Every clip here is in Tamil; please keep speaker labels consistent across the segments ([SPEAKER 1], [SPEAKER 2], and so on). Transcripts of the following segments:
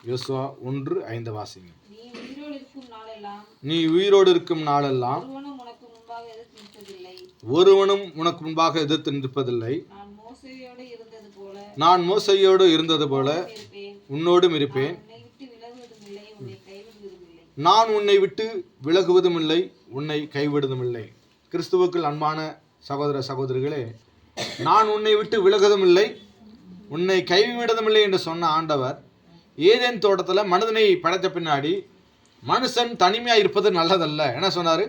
[SPEAKER 1] யோசுவா 1:5 வாசிங்க. நீ உயிரோடு இருக்கும் நாளெல்லாம் ஒருவனும் உனக்கு முன்பாக எதிர்த்து நிற்பதில்லை. நான் மோசையோடு இருந்தது போல உன்னோடும் இருப்பேன். நான் உன்னை விட்டு விலகுவதும் இல்லை, உன்னை கைவிடுவதும் இல்லை. கிறிஸ்துவுக்குள் அன்பான சகோதர சகோதரிகளே, நான் உன்னை விட்டு விலகுவதும் இல்லை, உன்னை கைவிடுவதும் இல்லை என்று சொன்ன ஆண்டவர் ஏதேன் தோட்டத்தில் மனிதனை படைத்த பின்னாடி மனுஷன் தனிமையாக இருப்பது நல்லதல்ல என்ன சொன்னார்?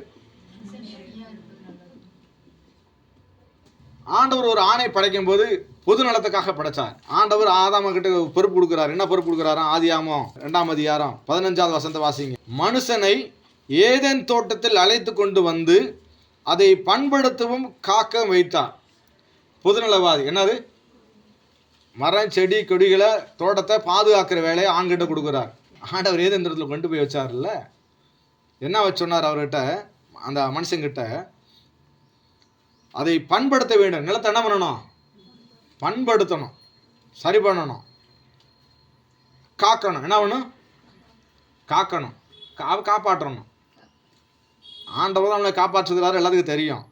[SPEAKER 1] ஆண்டவர் ஒரு ஆணை படைக்கும் போது பொது நலத்துக்காக படைச்சார். ஆண்டவர் ஆதாம கிட்ட பொறுப்பு கொடுக்கிறார். என்ன பொறுப்பு கொடுக்கிறாரா? ஆதியாகமம் 2ஆம் அதிகாரம் 15வது வசனத்தை வாசிங்க. மனுஷனை ஏதேன் தோட்டத்தில் அழைத்து கொண்டு வந்து அதை பண்படுத்தவும் காக்க வைத்தார். பொதுநலவாதி என்னது? மரம் செடி கொடிகளை தோட்டத்தை பாதுகாக்கிற வேலையை ஆண்கிட்ட கொடுக்குறார். ஆண்டவர் ஏதேன் தோட்டத்தில் கொண்டு போய் வச்சார்ல, என்ன வச்சு சொன்னார் அவர்கிட்ட? அந்த மனுஷங்கிட்ட அதை பண்படுத்த வேண்டும். நிலத்தை என்ன பண்ணணும்? பண்படுத்தணும், சரி பண்ணணும், காக்கணும். என்ன பண்ணணும்? காக்கணும், காப்பாற்றணும். ஆண்டவர் நம்மளை காப்பாற்றுகிறாரு, எல்லாத்துக்கும் தெரியும்.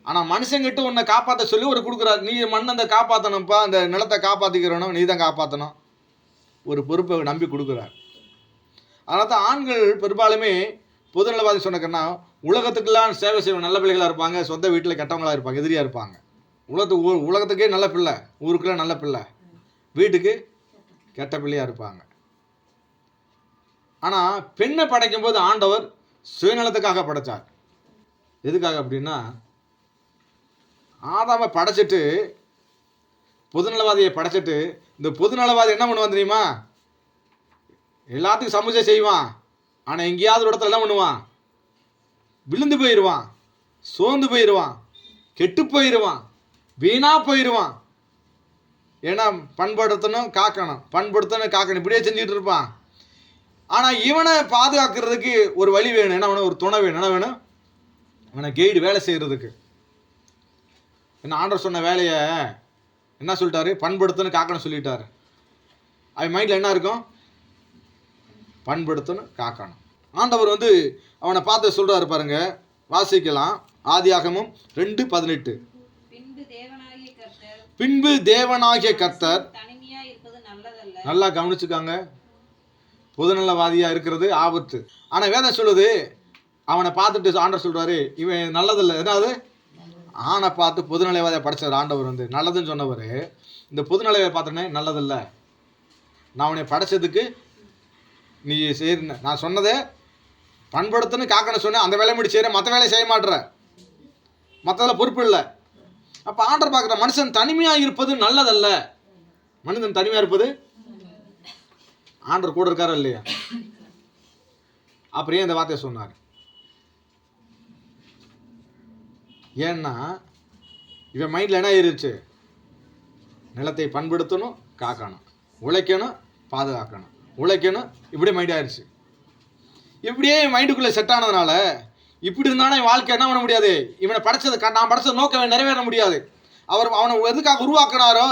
[SPEAKER 1] ஆனால் மனுஷங்கிட்ட உன்னை காப்பாற்ற சொல்லி ஒரு கொடுக்குறாரு. நீ மண்ணை காப்பாற்றணும்ப்பா, அந்த நிலத்தை காப்பாற்றிக்கிறணும், நீ தான் காப்பாற்றணும். ஒரு பொறுப்பை நம்பி கொடுக்குறார். அதனால தான் ஆண்கள் பெரும்பாலுமே பொதுநலவாதி சொன்னக்கன்னா உலகத்துக்கெல்லாம் சேவை செய்வோம். நல்ல பிள்ளைகளாக இருப்பாங்க, சொந்த வீட்டில் கெட்டவங்களாக இருப்பாங்க, எதிரியாக இருப்பாங்க. உலகத்துக்கே நல்ல பிள்ளை, ஊருக்குள்ளே நல்ல பிள்ளை, வீட்டுக்கு கெட்ட பிள்ளையாக இருப்பாங்க. ஆனால் பெண்ணை படைக்கும் போது ஆண்டவர் சுயநலத்துக்காக படைத்தார். எதுக்காக அப்படின்னா, ஆதாமை படைச்சிட்டு பொதுநலவாதியை படைச்சிட்டு இந்த பொதுநலவாதி என்ன பண்ணுவான் தெரியுமா? எல்லாத்துக்கும் சமூக செய்வான். ஆனால் எங்கேயாவது ஒரு இடத்துல என்ன பண்ணுவான்? விழுந்து போயிடுவான், சோர்ந்து போயிடுவான், கெட்டு போயிடுவான், வீணாக போயிடுவான். ஏன்னா பண்படுத்தணும், காக்கணும், பண்படுத்தணும், காக்கணும், இப்படியே செஞ்சுட்டு இருப்பான். ஆனால் இவனை பாதுகாக்கிறதுக்கு ஒரு வழி வேணும். என்ன வேணும்? ஒரு துணை வேணும். என்ன வேணும்? இவனை கைடு வேலை செய்கிறதுக்கு. என்ன ஆண்டவர் சொன்ன வேலையை என்ன சொல்லிட்டாரு? பண்படுத்தணும், காக்கணும் சொல்லிட்டாரு. அவன் மைண்டில் என்ன இருக்கும்? பண்படுத்தணும், காக்கணும். ஆண்டவர் அவனை பார்த்து சொல்கிறாரு பாருங்க, வாசிக்கலாம். ஆதியாகமம் 2:18. பின்பு தேவனாகிய கர்த்தர், நல்லா கவனிச்சுக்காங்க, பொதுநலவாதியாக இருக்கிறது ஆபத்து. ஆனால் வேதம் சொல்லுது, அவனை பார்த்துட்டு ஆண்டவர் சொல்கிறாரு இவன் நல்லதில்லை. எதாவது ஆணை பார்த்து பொதுநலவாதியை படைச்சார் ஆண்டவர். நல்லதுன்னு சொன்னவர் இந்த பொதுநலவை பார்த்தோன்னே நல்லதில்லை, நான் அவனை படைச்சதுக்கு நீ செய்ய, நான் சொன்னதே பண்படுத்தணும், காக்கணும் சொன்னேன், அந்த வேலையை மட்டும் செய்கிறேன், மற்ற வேலையை செய்ய மாட்டேற, மற்றதில் பொறுப்பு இல்லை. அப்போ ஆண்டவர் பார்க்குற மனுஷன் தனிமையாக இருப்பது நல்லதல்ல. மனிதன் தனிமையாக இருப்பது, ஆண்டவர் கூட இருக்காரா இல்லையா? அப்புறம் ஏன் இந்த வார்த்தையை சொன்னார்? ஏன்னா இவன் மைண்டில் என்ன ஏறிடுச்சு? நிலத்தை பண்படுத்தணும், காக்கணும், உழைக்கணும், பாதுகாக்கணும், உழைக்கணும், இப்படியே மைண்ட் ஆயிடுச்சு. இப்படியே மைண்டுக்குள்ளே செட் ஆனதுனால இப்படி இருந்தானே வாழ்க்கை என்ன பண்ண முடியாது. இவனை படைச்சது, நான் படைச்சது நோக்கம் நிறைவேற முடியாது. அவனை எதுக்காக உருவாக்குனாரோ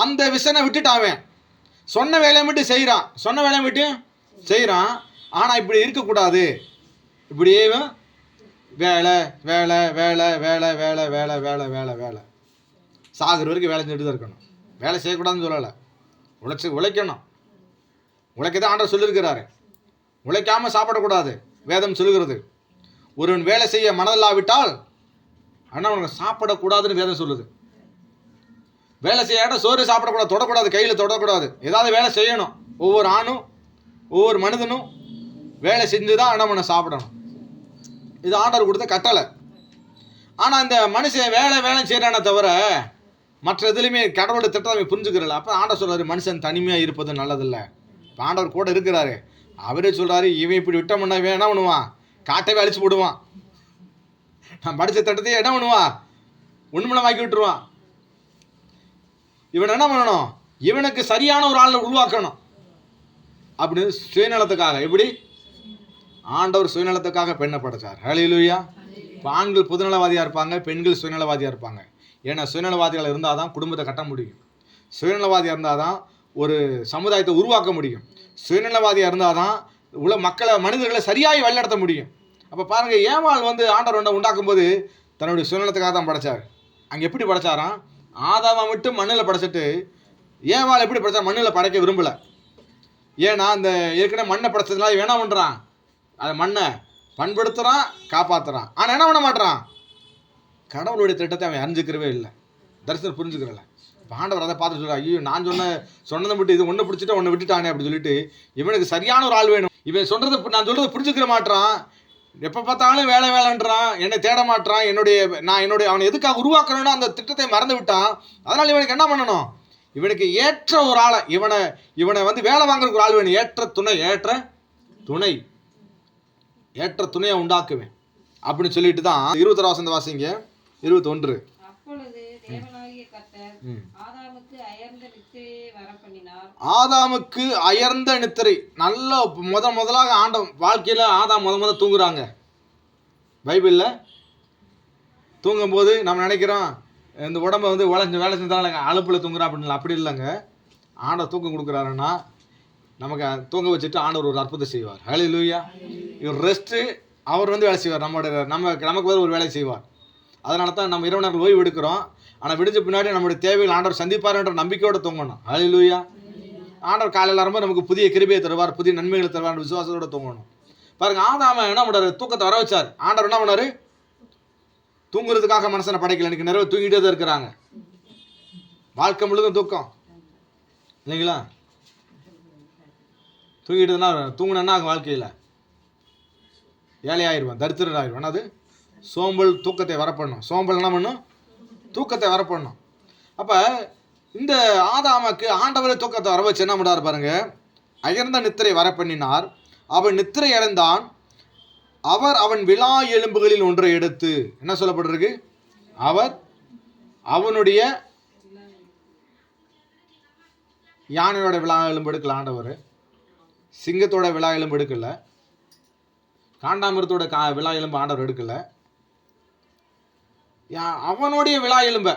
[SPEAKER 1] அந்த விஷனை விட்டுட்டு அவன் சொன்ன வேலையை மட்டும் செய்கிறான், சொன்ன வேலையை மட்டும் செய்கிறான். ஆனால் இப்படி இருக்கக்கூடாது. இப்படியே வேலை வேலை வேலை வேலை வேலை வேலை வேலை வேலை வேலை சாகுற வரைக்கும் வேலை செஞ்சுட்டு தான் இருக்கணும். வேலை செய்யக்கூடாதுன்னு சொல்லலை, உழைக்கணும். உழைக்கதான் ஆண்டவர் சொல்லியிருக்கிறாரு. உழைக்காமல் சாப்பிடக்கூடாது. வேதம் சொல்லுகிறது, ஒருவன் வேலை செய்ய மனதில்லாவிட்டால் ஆனால் அவனுக்கு சாப்பிடக்கூடாதுன்னு வேதம் சொல்லுது. வேலை செய்ய சோறு சாப்பிடக்கூடாது, தொடக்கூடாது, கையில் தொடக்கூடாது, ஏதாவது வேலை செய்யணும். ஒவ்வொரு ஆணும் ஒவ்வொரு மனிதனும் வேலை செஞ்சு தான் என்ன பண்ண சாப்பிடணும். இது ஆண்டவர் கொடுத்த கட்டளை. ஆனால் இந்த மனுஷன் வேலை செய்கிறானே தவிர மற்ற எதுலையுமே கடவுளோட திட்டத்தை புரிஞ்சுக்கிறல. அப்போ ஆண்டவர் சொல்கிறாரு மனுஷன் தனிமையாக இருப்பது நல்லதில்லை. இப்போ ஆண்டவர் கூட இருக்கிறாரு. அவரே சொல்கிறாரு இவன் இப்படி விட்டோம்னா இவன் என்ன பண்ணுவான்? காட்டவே அழிச்சு போடுவான். நான் படித்த திட்டத்தையே என்ன பண்ணுவான்? உண்மையாக்கி விட்டுருவான். இவன் என்ன பண்ணணும்? இவனுக்கு சரியான ஒரு ஆளை உருவாக்கணும் அப்படின்னு சுயநலத்துக்காக. எப்படி? ஆண்டவர் சுயநலத்துக்காக பெண்ணை படைச்சார். ஹல்லேலூயா. இப்போ ஆண்கள் பொதுநலவாதியாக இருப்பாங்க, பெண்கள் சுயநலவாதியாக இருப்பாங்க. ஏன்னா சுயநலவாதிகள் இருந்தால் தான் குடும்பத்தை கட்ட முடியும். சுயநலவாதியாக இருந்தால் தான் ஒரு சமுதாயத்தை உருவாக்க முடியும். சுயநலவாதியாக இருந்தால் தான் மக்களை மனிதர்களை சரியாகி வழிநடத்த முடியும். அப்போ பாருங்கள், ஏவாள் வந்து ஆண்டவர் உண்டாக்கும் போது தன்னுடைய சுயநலத்துக்காக தான் படைச்சார். அங்கே எப்படி படைச்சாராம்? ஆதாமை மட்டும் மண்ணில் படைச்சிட்டு ஏவாள் எப்படி படைச்சா? மண்ணில் படைக்க விரும்பலை. ஏன்னா அந்த ஏற்கனவே மண்ணை படைச்சதுனால வேணா பண்ணுறான், அதை மண்ணை பண்படுத்துகிறான், காப்பாற்றுறான். ஆனால் என்ன பண்ண மாட்டான்? கடவுளுடைய திட்டத்தை அவன் அறிஞ்சிக்கிறவே இல்லை, தரிசனம் புரிஞ்சுக்கிறல. இப்போ ஆண்டவர் அதை பார்த்து சொல்கிறார், ஐயோ நான் சொன்னதை மட்டும் இது ஒன்று பிடிச்சிட்டு ஒன்று விட்டுட்டானே அப்படின்னு சொல்லிட்டு இவனுக்கு சரியான ஒரு ஆள் வேணும். இவன் சொல்கிறத நான் சொல்கிறத புரிஞ்சுக்கிற மாட்டான், எப்போ பார்த்தாலும் வேலை வேலைன்றான், என்னை தேட மாட்டான், அவனை எதுக்காக உருவாக்கணும்னு அந்த திட்டத்தை மறந்து விட்டான். அதனால் இவனுக்கு என்ன பண்ணணும்? இவனுக்கு ஏற்ற ஒரு ஆளை, இவனை வந்து வேலை வாங்குறதுக்கு ஒரு ஆள் வேணும். ஏற்ற துணையை உண்டாக்குவேன் அப்படின்னு சொல்லிட்டு தான் 21 வசனம் வாசிங்க. 21.
[SPEAKER 2] அப்பொழுது தேவனாகிய கர்த்தர்
[SPEAKER 1] ஆதாமுக்கு அயர்ந்த நித்திரை. நல்ல முதலாக ஆண்ட வாழ்க்கையில் ஆதாம் முத தூங்குறாங்க. பைபிளில் தூங்கும்போது நம்ம நினைக்கிறோம் இந்த உடம்பை வந்து வேலை செஞ்சாலும் அலுப்பில் தூங்குறான் அப்படின்னு. அப்படி இல்லைங்க. ஆண்டவர் தூக்கம் கொடுக்குறாருன்னா நமக்கு தூங்க வச்சுட்டு ஆண்டவர் ஒரு அற்புதம் செய்வார். ஹல்லேலூயா. இவர் ரெஸ்ட்டு, அவர் வந்து வேலை செய்வார். நமக்கு ஒரு வேலை செய்வார். அதனால தான் நம்ம இரவு நேரம் ஓய்வு எடுக்கிறோம். ஆனால் விடிஞ்ச பின்னாடி நம்மளுடைய தேவைகள் ஆண்டவர் சந்திப்பார்ன்ற நம்பிக்கையோடு தூங்கணும். ஹல்லேலூயா. ஆண்டவர் காலையில் ஆரம்பம் நமக்கு புதிய கிருபையை தருவார், புதிய நன்மைகளை தருவார், விசுவாசத்தோடு தூங்கணும். பாருங்க, ஆதாம என்ன பண்ணாரு? தூக்கத்தை வர வச்சார். ஆண்டவர் என்ன பண்ணாரு? தூங்குறதுக்காக மனுஷனை படைக்கல. இன்னைக்கு நிறைய தூங்கிட்டே தான் இருக்கிறாங்க. வாழ்க்கை முழுதும் தூக்கம் இல்லைங்களா? தூங்கிட்டுனா தூங்கினா வாழ்க்கையில் ஏழையாயிருவான், தரித்திரன் ஆயிடுவான். அது சோம்பல் தூக்கத்தை வரப்படணும். சோம்பல் என்ன பண்ணும்? தூக்கத்தை வரப்படணும். அப்போ இந்த ஆதாமுக்கு ஆண்டவரை தூக்கத்தை வர வச்சு என்ன பண்ணார் பாருங்க, அயர்ந்த நித்திரை வர பண்ணினார். அவன் நித்திரை அடைந்தான். அவன் விலா எலும்புகளில் ஒன்றை எடுத்து, என்ன சொல்லப்பட்டிருக்கு? அவனுடைய யானையோட விலா எலும்பு எடுக்கல ஆண்டவர், சிங்கத்தோட விலா எலும்பு எடுக்கல, காண்டாமிரத்தோட விலா எலும்பு ஆண்டவர் எடுக்கல. அவனுடைய விலா எலும்ப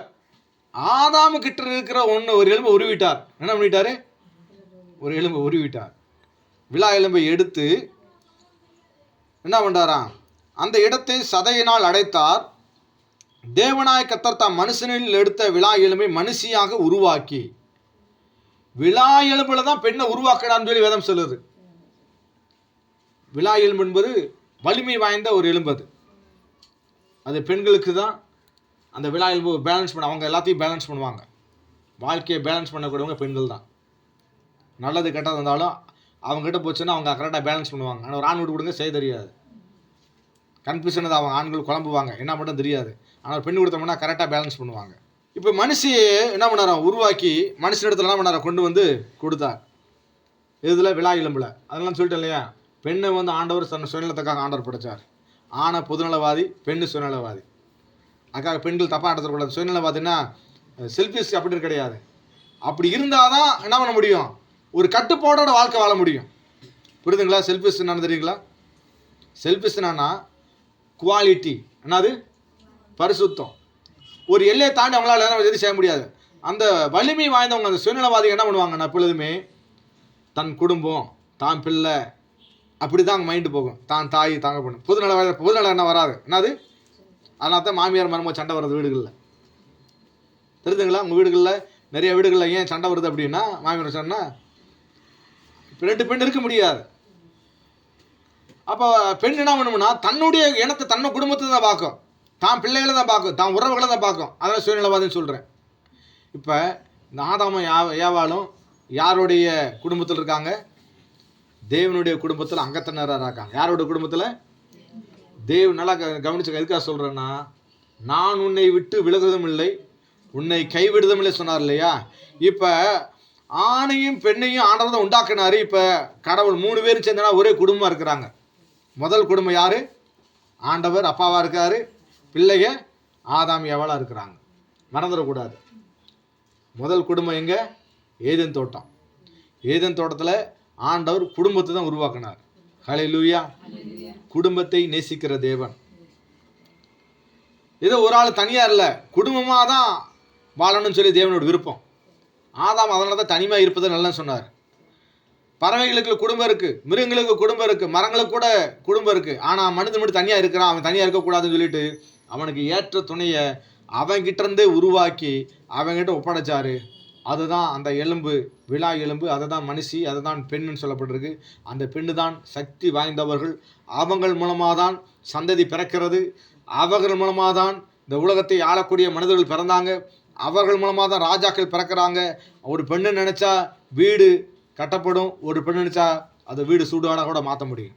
[SPEAKER 1] ஆதாமு கிட்ட இருக்கிற ஒரு எலும்பை உருவிட்டார். என்ன பண்ணிட்டாரு? ஒரு எலும்பை உருவிட்டார். விலா எலும்பை எடுத்து என்ன பண்றாராம்? அந்த இடத்தை சதையினால் அடைத்தார். தேவனாய கர்த்தர் தாம் மனுஷனில் எடுத்த விலா எலும்பை மனுஷியாக உருவாக்கி, விலா எலும்புல தான் பெண்ணை உருவாக்கடான்னு சொல்லி வேதம் சொல்லுது. விலா எலும்பு என்பது வலிமை வாய்ந்த ஒரு எலும்பு. அது பெண்களுக்கு தான் அந்த விலா எலும்பு பேலன்ஸ் பண்ண, அவங்க எல்லாத்தையும் பேலன்ஸ் பண்ணுவாங்க. வாழ்க்கையை பேலன்ஸ் பண்ணக்கூடியவங்க பெண்கள் தான். நல்லது கெட்டது இருந்தாலும் அவங்ககிட்ட போச்சுன்னா அவங்க கரெக்டாக பேலன்ஸ் பண்ணுவாங்க. ஆனால் ஒரு ஆண் வீட்டு கொடுங்க செய்ய தெரியாது, கன்ஃபியூஷன் தான். அவங்க ஆண்கள் குழம்புவாங்க, என்ன மட்டும் தெரியாது. ஆனால் பெண் கொடுத்தோம்னா கரெக்டாக பேலன்ஸ் பண்ணுவாங்க. இப்போ மனுஷியை என்ன பண்ணாரோ உருவாக்கி மனுஷனிடத்துல என்ன பண்ணாரோ கொண்டு வந்து கொடுத்தார். இதில் விலா எலும்புல அதெல்லாம் சொல்லிட்டேன் இல்லையா? பெண்ணை வந்து ஆண்டவர் தன் சுயநலத்துக்காக ஆண்டவர் படைச்சார். ஆணை பொதுநலவாதி, பெண்ணு சுயநலவாதி. அதுக்காக பெண்கள் தப்பாக நடத்தக்கூடாது. சுயநலவாதின்னா செல்ஃபிஷ் அப்படின்னு கிடையாது. அப்படி இருந்தால் தான் என்ன பண்ண முடியும்? ஒரு கட்டுப்பாடோட வாழ்க்கை வாழ முடியும். புரியுதுங்களா? செல்ஃபிஷ் என்னன்னு தெரியுங்களா? செல்ஃபிஷ் என்னன்னா குவாலிட்டி, என்னது? பரிசுத்தம். ஒரு எல்லையை தாண்டி அவங்களால எதுவும் செய்ய முடியாது. அந்த வலிமை வாய்ந்தவங்க, அந்த சுயநலவாதிகள் என்ன பண்ணுவாங்கன்னா எப்பொழுதுமே தன் குடும்பம், தான் பிள்ளை, அப்படி தான் மைண்டு போகும். தான் தாய் தாங்க பண்ணும். பொதுநலம் என்ன வராது. என்னது? அதனால தான் மாமியார் மருமக சண்டை வர்றது வீடுகளில். தெரிஞ்சுங்களா? உங்கள் வீடுகளில் நிறைய வீடுகளில் ஏன் சண்டை வருது அப்படின்னா, மாமியார் சொன்னால் இப்போ 2 பெண் இருக்க முடியாது. அப்போ பெண் என்ன பண்ணணும்னா தன்னுடைய இனத்தை, தன்னை குடும்பத்தை தான் பார்க்கும், தான் பிள்ளைகளை தான் பார்க்கும், தான் உறவுகளை தான் பார்க்கும். அதெல்லாம் சுயநலவாதின்னு சொல்கிறேன். இப்போ இந்த ஆதாமும் ஏவாளும் யாருடைய குடும்பத்தில் இருக்காங்க? தேவனுடைய குடும்பத்தில் அங்கத்தினராக இருக்காங்க. யாரோட குடும்பத்தில்? நல்லா கவனிச்சு. எதுக்காக சொல்கிறேன்னா, நான் உன்னை விட்டு விலகுவதும் இல்லை, உன்னை கைவிடுவதும் இல்லை சொன்னார் இல்லையா? இப்போ ஆணையும் பெண்ணையும் ஆண்டவர் தான் உண்டாக்குனாரு. இப்போ கடவுள் 3 பேரும் சேர்ந்தனா ஒரே குடும்பமாக இருக்கிறாங்க. முதல் குடும்பம் யார்? ஆண்டவர் அப்பாவாக இருக்காரு, பிள்ளைக ஆதாம் ஏவாளா இருக்கிறாங்க. மறந்துடக்கூடாது. முதல் குடும்பம் எங்கே? ஏதேன் தோட்டம். ஏதேன் தோட்டத்தில் ஆண்டவர் குடும்பத்தை தான் உருவாக்கினார். ஹல்லேலூயா. குடும்பத்தை நேசிக்கிற தேவன். ஏதோ ஒரு ஆள் தனியாக இல்லை, குடும்பமாக தான் வாழணும்னு சொல்லி தேவனோட விருப்பம். ஆதாம் அதனால தான் தனிமையாக இருப்பது நல்லன்னு சொன்னார். பறவைகளுக்கு குடும்பம் இருக்குது, மிருகங்களுக்கு குடும்பம் இருக்குது, மரங்களுக்கு கூட குடும்பம் இருக்குது. ஆனால் மனிதன் மட்டும் தனியாக இருக்கிறான், அவன் தனியாக இருக்கக்கூடாதுன்னு சொல்லிட்டு அவனுக்கு ஏற்ற துணையை அவன்கிட்ட இருந்தே உருவாக்கி அவன்கிட்ட ஒப்படைச்சாரு. அதுதான் அந்த எலும்பு, விழா எலும்பு, அதை தான் மனுஷி, அதை தான் பெண்ணுன்னு சொல்லப்பட்டிருக்கு. அந்த பெண்ணு தான் சக்தி வாய்ந்தவர்கள். அவங்கள் மூலமாக தான் சந்ததி பிறக்கிறது. அவர்கள் மூலமாக தான் இந்த உலகத்தை ஆளக்கூடிய மனிதர்கள் பிறந்தாங்க. அவர்கள் மூலமாக தான் ராஜாக்கள் பிறக்கிறாங்க. ஒரு பெண்ணு நினச்சா வீடு கட்டப்படும், ஒரு பெண்ணு நினச்சா அந்த வீடு சூடான கூட மாற்ற முடியும்.